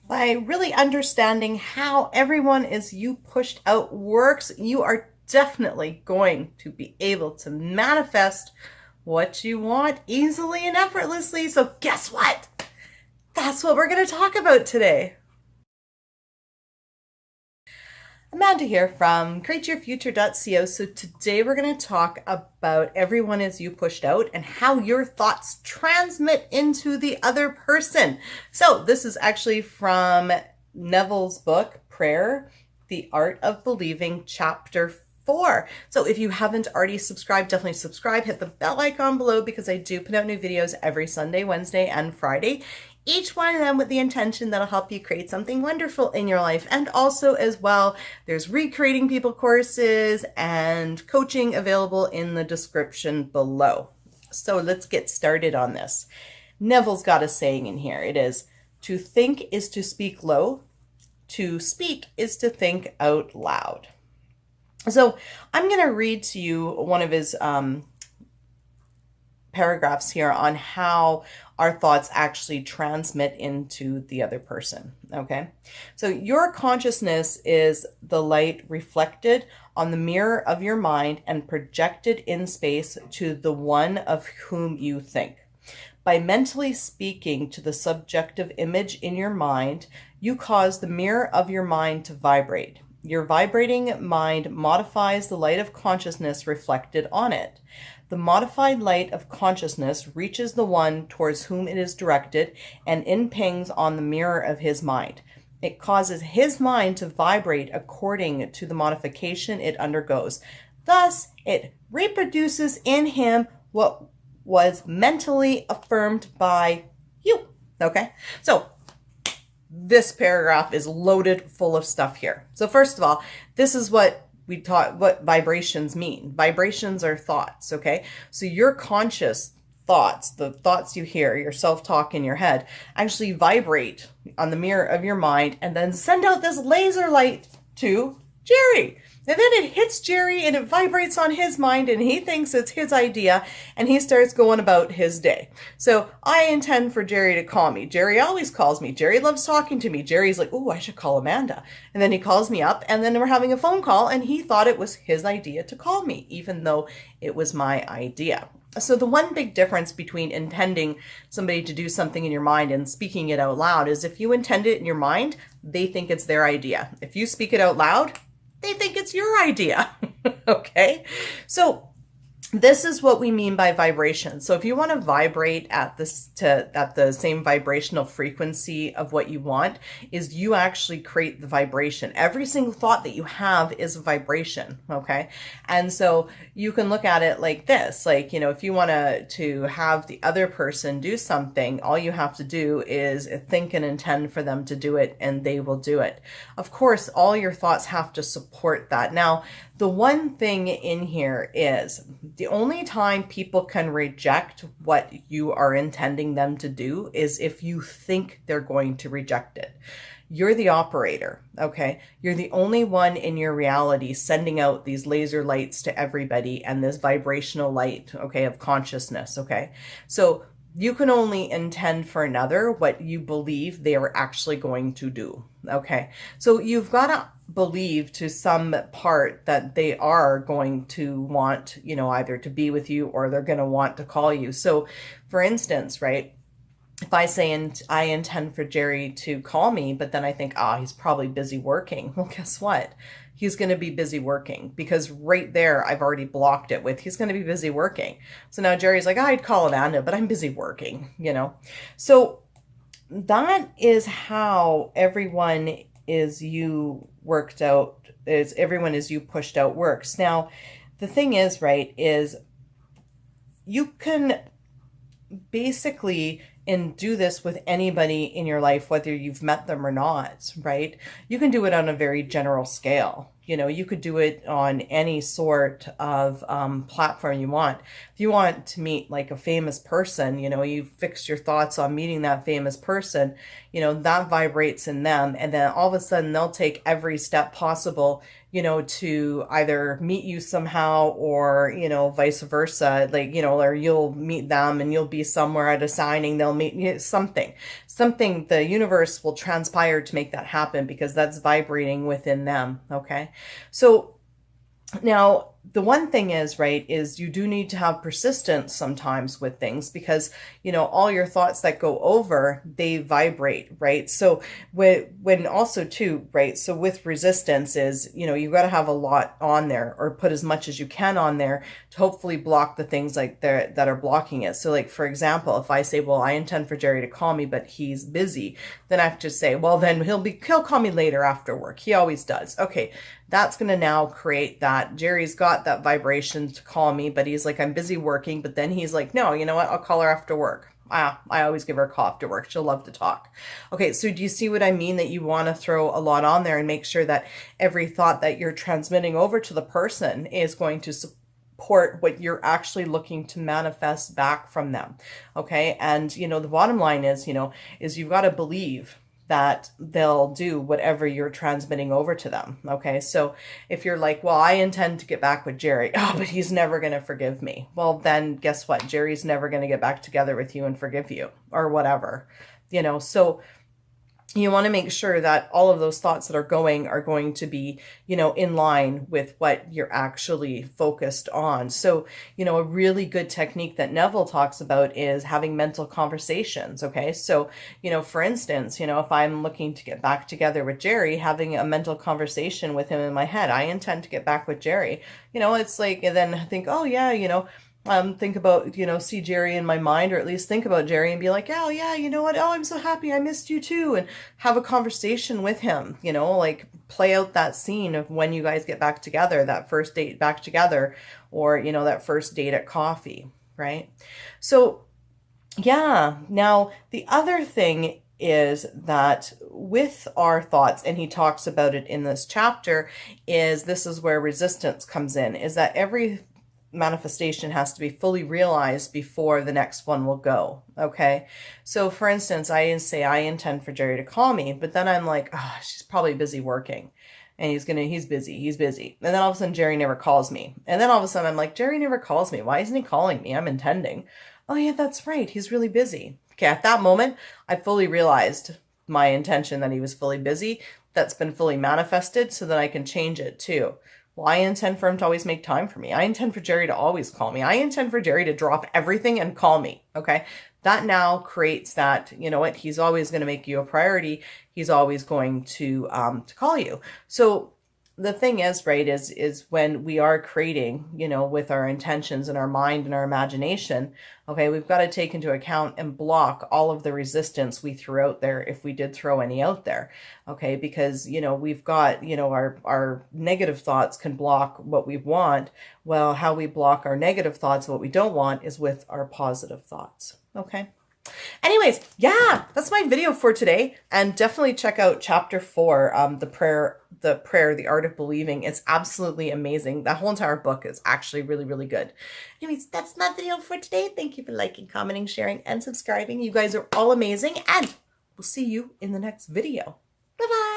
By really understanding how everyone is you pushed out works, you are definitely going to be able to manifest what you want easily and effortlessly. So guess what? That's what we're going to talk about today. Amanda here from createyourfuture.co. So today we're going to talk about everyone is you pushed out and how your thoughts transmit into the other person. So this is actually from Neville's book, Prayer, The Art of Believing, Chapter 4. So if you haven't already subscribed, definitely subscribe, hit the bell icon below because I do put out new videos every Sunday, Wednesday, and Friday. Each one of them with the intention that'll help you create something wonderful in your life. And also as well, there's Recreating People courses and coaching available in the description below. So let's get started on this. Neville's got a saying in here. It is, to think is to speak low. To speak is to think out loud. So I'm going to read to you one of his paragraphs here on how our thoughts actually transmit into the other person. Okay. So your consciousness is the light reflected on the mirror of your mind and projected in space to the one of whom you think. By mentally speaking to the subjective image in your mind, you cause the mirror of your mind to vibrate. Your vibrating mind modifies the light of consciousness reflected on it. The modified light of consciousness reaches the one towards whom it is directed and impinges on the mirror of his mind. It causes his mind to vibrate according to the modification it undergoes. Thus, it reproduces in him what was mentally affirmed by you. Okay? So, this paragraph is loaded full of stuff here. So first of all, this is what we taught what vibrations mean. Vibrations are thoughts, okay? So your conscious thoughts, the thoughts you hear, your self-talk in your head, actually vibrate on the mirror of your mind and then send out this laser light to Jerry. And then it hits Jerry and it vibrates on his mind and he thinks it's his idea and he starts going about his day. So I intend for Jerry to call me. Jerry always calls me. Jerry loves talking to me. Jerry's like, oh, I should call Amanda. And then he calls me up and then we're having a phone call and he thought it was his idea to call me, even though it was my idea. So the one big difference between intending somebody to do something in your mind and speaking it out loud is if you intend it in your mind, they think it's their idea. If you speak it out loud, they think it's your idea. Okay? So this is what we mean by vibration. So if you want to vibrate at the same vibrational frequency of what you want, is you actually create the vibration. Every single thought that you have is a vibration, okay? And so you can look at it like this, like, you know, if you want to have the other person do something, all you have to do is think and intend for them to do it and they will do it. Of course, all your thoughts have to support that. Now, the one thing in here is the only time people can reject what you are intending them to do is if you think they're going to reject it. You're the operator, okay? You're the only one in your reality sending out these laser lights to everybody and this vibrational light, okay, of consciousness, okay? So you can only intend for another what you believe they are actually going to do, okay? So you've got to believe to some part that they are going to want, you know, either to be with you or they're going to want to call you. So for instance, right, if I say I intend for Jerry to call me, but then I think, he's probably busy working. Well, guess what? He's going to be busy working because right there, I've already blocked it with, he's going to be busy working. So now Jerry's like, I'd call Amanda, but I'm busy working, you know? So that is how everyone is you worked out, is everyone is you pushed out works. Now, the thing is, right, is you can basically and do this with anybody in your life, whether you've met them or not, right? You can do it on a very general scale, You know, you could do it on any sort of platform you want. If you want to meet like a famous person, you know, you fix your thoughts on meeting that famous person, you know, that vibrates in them. And then all of a sudden they'll take every step possible, you know, to either meet you somehow or, you know, vice versa. Like, you know, or you'll meet them and you'll be somewhere at a signing, they'll meet you, something the universe will transpire to make that happen because that's vibrating within them. Okay. So now, the one thing is, right, is you do need to have persistence sometimes with things because, you know, all your thoughts that go over, they vibrate, right? So when also too, right, so with resistance is, you know, you've got to have a lot on there or put as much as you can on there to hopefully block the things like that are blocking it. So like, for example, if I say, well, I intend for Jerry to call me, but he's busy, then I have to say, well, then he'll call me later after work. He always does. Okay. That's going to now create that Jerry's got that vibration to call me, but he's like, I'm busy working. But then he's like, no, you know what? I'll call her after work. I always give her a call after work. She'll love to talk. Okay. So do you see what I mean? That you want to throw a lot on there and make sure that every thought that you're transmitting over to the person is going to support what you're actually looking to manifest back from them. Okay. And, you know, the bottom line is, you know, is you've got to believe that they'll do whatever you're transmitting over to them. Okay. So if you're like, well, I intend to get back with Jerry. Oh, but he's never going to forgive me. Well, then guess what? Jerry's never going to get back together with you and forgive you or whatever, you know? So you want to make sure that all of those thoughts that are going to be, you know, in line with what you're actually focused on. So, you know, a really good technique that Neville talks about is having mental conversations. Okay. So, you know, for instance, you know, if I'm looking to get back together with Jerry, having a mental conversation with him in my head, I intend to get back with Jerry, you know, it's like, and then I think, oh yeah, you know, think about, you know, see Jerry in my mind, or at least think about Jerry and be like, oh yeah, you know what? Oh, I'm so happy. I missed you too. And have a conversation with him, you know, like play out that scene of when you guys get back together, that first date back together, or, you know, that first date at coffee, right? So yeah. Now, the other thing is that with our thoughts, and he talks about it in this chapter, is this is where resistance comes in, is that every manifestation has to be fully realized before the next one will go. Okay. So for instance, I say I intend for Jerry to call me, but then I'm like, oh, she's probably busy working and he's busy. And then all of a sudden Jerry never calls me. And then all of a sudden I'm like, Jerry never calls me. Why isn't he calling me? I'm intending. Oh yeah, that's right. He's really busy. Okay. At that moment, I fully realized my intention that he was fully busy. That's been fully manifested so that I can change it too. Well, I intend for him to always make time for me. I intend for Jerry to always call me. I intend for Jerry to drop everything and call me. Okay. That now creates that, you know what, he's always going to make you a priority. He's always going to call you. So the thing is, right, is when we are creating, you know, with our intentions and our mind and our imagination, okay, we've got to take into account and block all of the resistance we threw out there, if we did throw any out there, okay, because, you know, we've got, you know, our negative thoughts can block what we want. Well, how we block our negative thoughts, what we don't want, is with our positive thoughts, okay? Anyways, yeah, that's my video for today. And definitely check out chapter 4, the prayer, the art of believing. It's absolutely amazing. That whole entire book is actually really, really good. Anyways, that's my video for today. Thank you for liking, commenting, sharing, and subscribing. You guys are all amazing, and we'll see you in the next video. Bye-bye.